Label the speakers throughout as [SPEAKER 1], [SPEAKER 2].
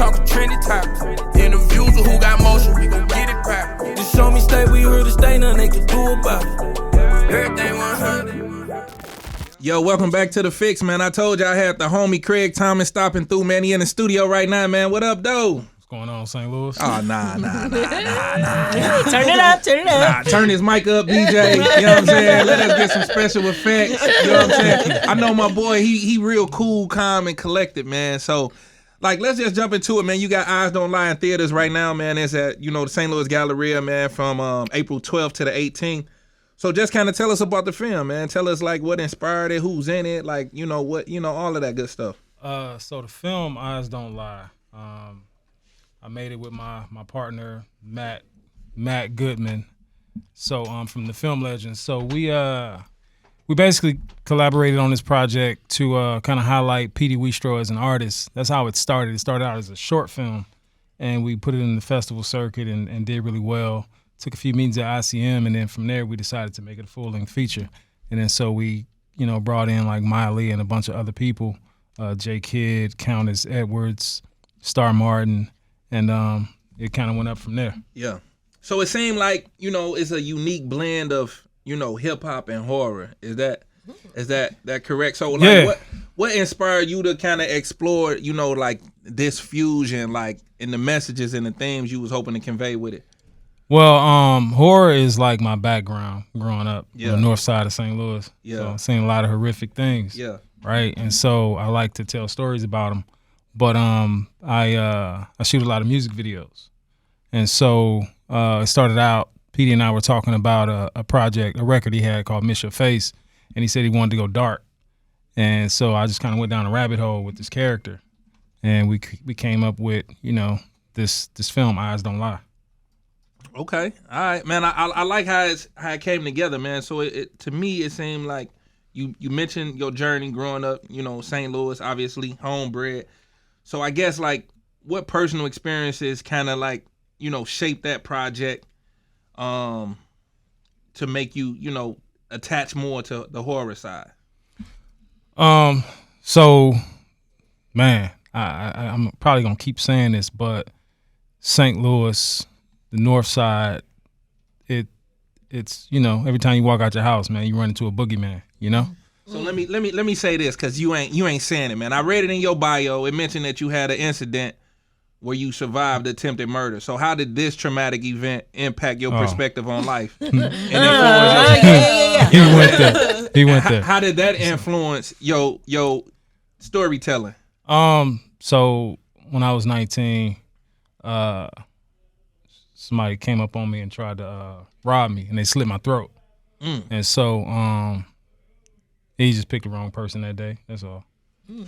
[SPEAKER 1] talking trendy topics. Interviews with who got motion, we gon' get it poppin'. Just show me stay, we here to stay, nothing they can do about it. Everything 100.
[SPEAKER 2] Yo, welcome back to The Fix, man. I told you I had the homie Craig Thomas stopping through, man. He in the studio right now, man. What up, though?
[SPEAKER 3] What's going on, St. Louis?
[SPEAKER 2] Oh, nah.
[SPEAKER 4] Turn it up.
[SPEAKER 2] Nah, turn his mic up, DJ. You know what I'm saying? Let us get some special effects. You know what I'm saying? I know my boy, he real cool, calm, and collected, man. So, like, let's just jump into it, man. You got Eyes Don't Lie in theaters right now, man. It's at, the St. Louis Galleria, man, from April 12th to the 18th. So just kind of tell us about the film, man. Tell us, like, what inspired it, who's in it, like, all of that good stuff.
[SPEAKER 3] So the film Eyes Don't Lie, I made it with my partner, Matt Goodman. So from the Film Legends. So we basically collaborated on this project to kind of highlight Petey Wheatstraw as an artist. That's how it started. It started out as a short film, and we put it in the festival circuit and did really well. Took a few meetings at ICM, and then from there we decided to make it a full-length feature. And then so we, brought in like Miley and a bunch of other people, J. Kidd, Countess Edwards, Star Martin, and it kind of went up from there.
[SPEAKER 2] Yeah. So it seemed like, it's a unique blend of, hip-hop and horror. Is that correct? So like,
[SPEAKER 3] yeah.
[SPEAKER 2] What inspired you to kind of explore, like this fusion, like in the messages and the themes you was hoping to convey with it?
[SPEAKER 3] Well, horror is like my background growing up on the north side of St. Louis.
[SPEAKER 2] Yeah.
[SPEAKER 3] So I've seen a lot of horrific things.
[SPEAKER 2] Yeah.
[SPEAKER 3] Right. And so I like to tell stories about them. But I shoot a lot of music videos. And so it started out, Petey and I were talking about a record he had called Miss Your Face. And he said he wanted to go dark. And so I just kind of went down a rabbit hole with this character. And we came up with, this film, Eyes Don't Lie.
[SPEAKER 2] Okay, all right, man. I like how it came together, man. So it to me it seemed like you mentioned your journey growing up, St. Louis, obviously homebred. So I guess like what personal experiences kind of like shaped that project, to make you attach more to the horror side.
[SPEAKER 3] So, man, I'm probably gonna keep saying this, but St. Louis, the north side, it's every time you walk out your house, man, you run into a boogeyman,
[SPEAKER 2] So let me say this, cause you ain't saying it, man. I read it in your bio. It mentioned that you had an incident where you survived attempted murder. So how did this traumatic event impact your perspective on life? And
[SPEAKER 3] He went there.
[SPEAKER 2] How did that influence your storytelling?
[SPEAKER 3] So when I was 19, somebody came up on me and tried to rob me, and they slit my throat. And so he just picked the wrong person that day. That's all.
[SPEAKER 2] There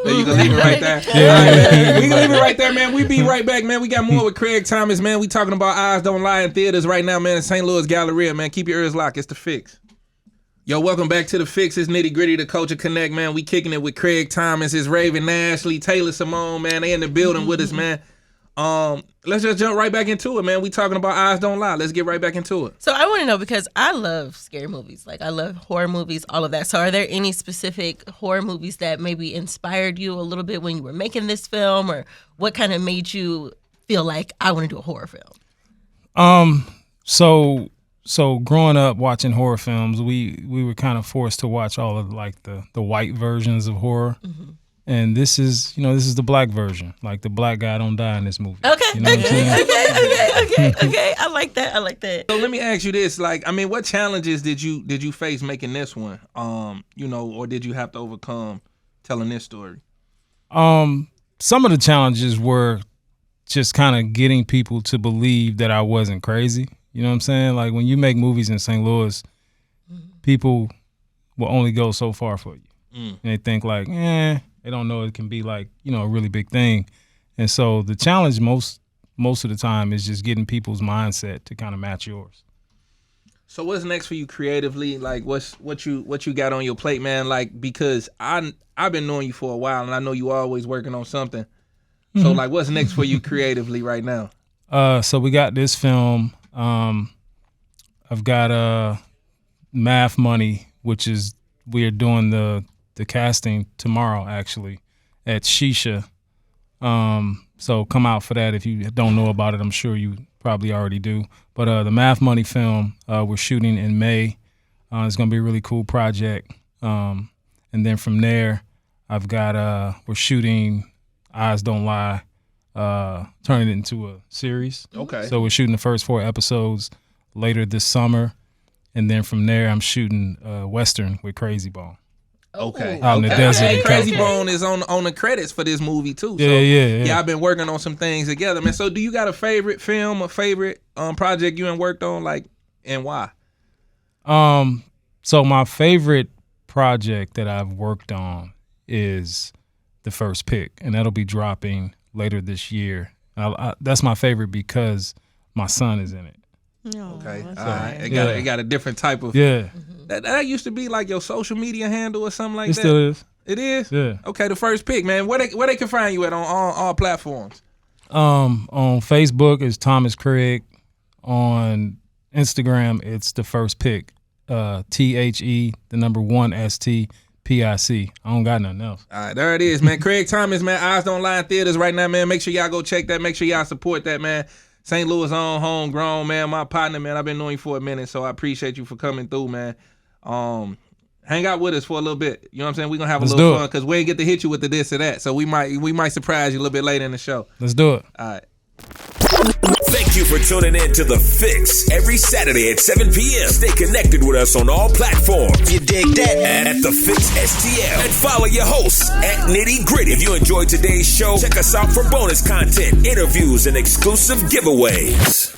[SPEAKER 2] you go, leave it right there.
[SPEAKER 3] Yeah.
[SPEAKER 2] We can leave it right there, man. We be right back, man. We got more with Craig Thomas, man. We talking about Eyes Don't Lie in theaters right now, man. In St. Louis Galleria, man. Keep your ears locked. It's The Fix. Yo, welcome back to The Fix. It's Nitty Gritty, the Culture Connect, man. We kicking it with Craig Thomas, it's Raven Ashley, Taylor Simone, man. They in the building with us, man. Let's just jump right back into it, man. We talking about Eyes Don't Lie. Let's get right back into it.
[SPEAKER 4] So I want to know, because I love scary movies. Like, I love horror movies, all of that. So are there any specific horror movies that maybe inspired you a little bit when you were making this film, or what kind of made you feel like I want to do a horror film?
[SPEAKER 3] So growing up watching horror films, we were kind of forced to watch all of like the white versions of horror. Mm-hmm. And this is the black version. Like, the black guy don't die in this movie.
[SPEAKER 4] Okay,
[SPEAKER 3] you know
[SPEAKER 4] okay. I like that.
[SPEAKER 2] So let me ask you this: like, I mean, what challenges did you face making this one? Or did you have to overcome telling this story?
[SPEAKER 3] Some of the challenges were just kind of getting people to believe that I wasn't crazy. You know what I'm saying? Like, when you make movies in St. Louis, people will only go so far for you. And they think like, they don't know it can be like, a really big thing. And so the challenge most of the time is just getting people's mindset to kind of match yours.
[SPEAKER 2] So what's next for you creatively? Like, what you got on your plate, man? Like, because I've been knowing you for a while, and I know you always working on something. Mm-hmm. So like, what's next for you creatively right now?
[SPEAKER 3] So we got this film. I've got Math Money, which is, we are doing the casting tomorrow, actually, at Shisha So come out for that. If you don't know about it, I'm sure you probably already do. But the Math Money film, we're shooting in May. It's going to be a really cool project. And then from there, I've got, we're shooting Eyes Don't Lie, turning it into a series.
[SPEAKER 2] Okay.
[SPEAKER 3] So we're shooting the first 4 episodes later this summer. And then from there, I'm shooting Western with Crazy Bone.
[SPEAKER 2] Okay.
[SPEAKER 3] Out in the desert.
[SPEAKER 2] Hey,
[SPEAKER 3] in
[SPEAKER 2] Crazy
[SPEAKER 3] California.
[SPEAKER 2] Bone is on the credits for this movie too. So,
[SPEAKER 3] Yeah.
[SPEAKER 2] I've been working on some things together, man. So do you got a favorite film, a favorite project you done worked on, like, and why?
[SPEAKER 3] So my favorite project that I've worked on is The First Pick, and that'll be dropping later this year. That's my favorite because my son is in it.
[SPEAKER 2] Okay.
[SPEAKER 4] That's
[SPEAKER 2] All right.
[SPEAKER 4] nice.
[SPEAKER 2] It got a different type of.
[SPEAKER 3] Yeah,
[SPEAKER 2] That used to be like your social media handle or something like
[SPEAKER 3] it
[SPEAKER 2] that.
[SPEAKER 3] still is.
[SPEAKER 2] It is.
[SPEAKER 3] Yeah.
[SPEAKER 2] Okay. The First Pick, man. Where they can find you at on all platforms?
[SPEAKER 3] On Facebook it's Thomas Craig. On Instagram it's The First Pick. THE 1 ST PIC. I don't got nothing else.
[SPEAKER 2] All right, there it is, man. Craig Thomas, man. Eyes Don't Lie in theaters right now, man. Make sure y'all go check that. Make sure y'all support that, man. St. Louis own, homegrown, man. My partner, man. I've been knowing you for a minute, so I appreciate you for coming through, man. Hang out with us for a little bit. You know what I'm saying? We're gonna have a little fun because we ain't get to hit you with the this or that. So we might surprise you a little bit later in the show.
[SPEAKER 3] Let's do it.
[SPEAKER 2] All right.
[SPEAKER 5] Thank you for tuning in to The Fix every Saturday at 7 p.m. Stay connected with us on all platforms. You dig that? At TheFixSTL. And follow your hosts at Nitty Gritty. If you enjoyed today's show, check us out for bonus content, interviews, and exclusive giveaways.